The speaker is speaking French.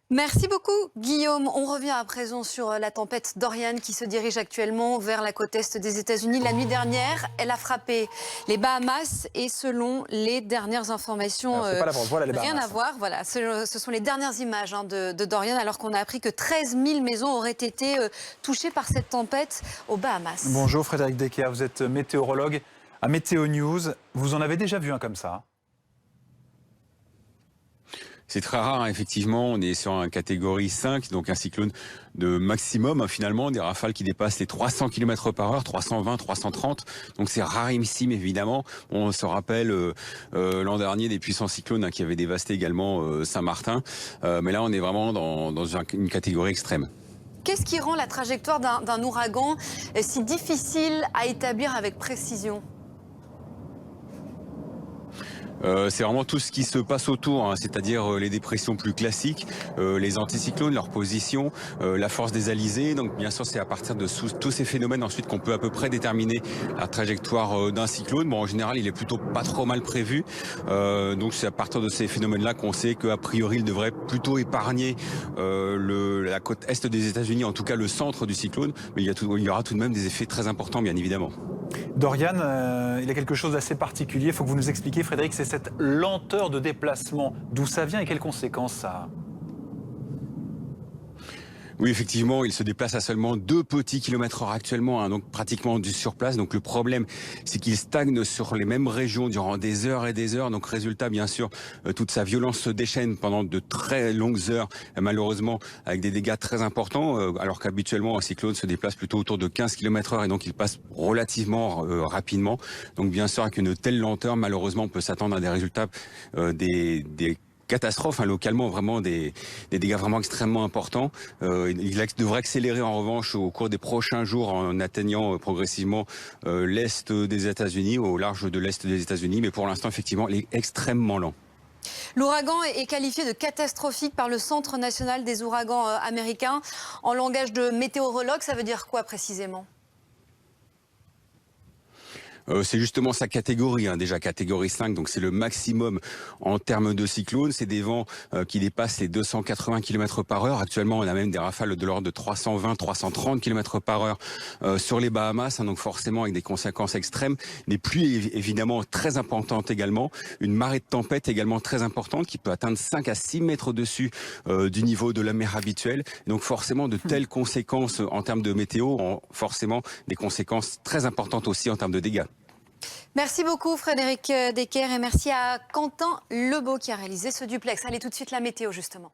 Merci beaucoup, Guillaume. On revient à présent sur la tempête Dorian qui se dirige actuellement vers la côte est des États-Unis. La nuit dernière, elle a frappé les Bahamas et selon les dernières informations, Alors, c'est pas la France, voilà les rien à Bahamas. voir. Voilà, ce sont les dernières images de Dorian, alors qu'on a appris que 13 000 maisons auraient été touchées par cette tempête aux Bahamas. Bonjour Frédéric Decker, vous êtes météorologue à Météo News. Vous en avez déjà vu un comme ça? C'est très rare, hein, effectivement. On est sur un catégorie 5, donc un cyclone de maximum, hein, finalement, des rafales qui dépassent les 300 km par heure, 320, 330. Donc c'est rarissime, évidemment. On se rappelle l'an dernier des puissants cyclones, hein, qui avaient dévasté également Saint-Martin. Mais là, on est vraiment dans une catégorie extrême. Qu'est-ce qui rend la trajectoire d'un ouragan si difficile à établir avec précision ? C'est vraiment tout ce qui se passe autour, hein, c'est-à-dire les dépressions plus classiques, les anticyclones, leur position, la force des alizés. Donc bien sûr, c'est à partir de tous ces phénomènes ensuite qu'on peut à peu près déterminer la trajectoire d'un cyclone. Bon, en général, il est plutôt pas trop mal prévu. Donc c'est à partir de ces phénomènes-là qu'on sait qu'a priori, il devrait plutôt épargner la côte est des États-Unis, en tout cas le centre du cyclone. Mais il y aura tout de même des effets très importants, bien évidemment. Dorian, il y a quelque chose d'assez particulier. Il faut que vous nous expliquiez, Frédéric, c'est cette lenteur de déplacement. D'où ça vient et quelles conséquences ça a? Oui, effectivement, il se déplace à seulement 2 petits kilomètres heure actuellement, hein, donc pratiquement du surplace. Donc le problème, c'est qu'il stagne sur les mêmes régions durant des heures et des heures. Donc résultat, bien sûr, toute sa violence se déchaîne pendant de très longues heures, malheureusement avec des dégâts très importants, alors qu'habituellement un cyclone se déplace plutôt autour de 15 km heure et donc il passe relativement rapidement. Donc bien sûr, avec une telle lenteur, malheureusement, on peut s'attendre à des résultats, des catastrophes, hein, localement, vraiment des dégâts vraiment extrêmement importants. Il devrait accélérer en revanche au cours des prochains jours en atteignant progressivement l'est des États-Unis, au large de l'est des États-Unis, mais pour l'instant, effectivement, il est extrêmement lent. L'ouragan est qualifié de catastrophique par le Centre national des ouragans américains. En langage de météorologue, ça veut dire quoi précisément ? C'est justement sa catégorie, hein, déjà catégorie 5, donc c'est le maximum en termes de cyclone. C'est des vents qui dépassent les 280 km par heure. Actuellement, on a même des rafales de l'ordre de 320, 330 km par heure sur les Bahamas, hein, donc forcément avec des conséquences extrêmes. Des pluies évidemment très importantes également. Une marée de tempête également très importante qui peut atteindre 5 à 6 mètres au-dessus du niveau de la mer habituelle. Donc forcément de telles conséquences en termes de météo ont forcément des conséquences très importantes aussi en termes de dégâts. Merci beaucoup Frédéric Decker et merci à Quentin Lebeau qui a réalisé ce duplex. Allez tout de suite la météo justement.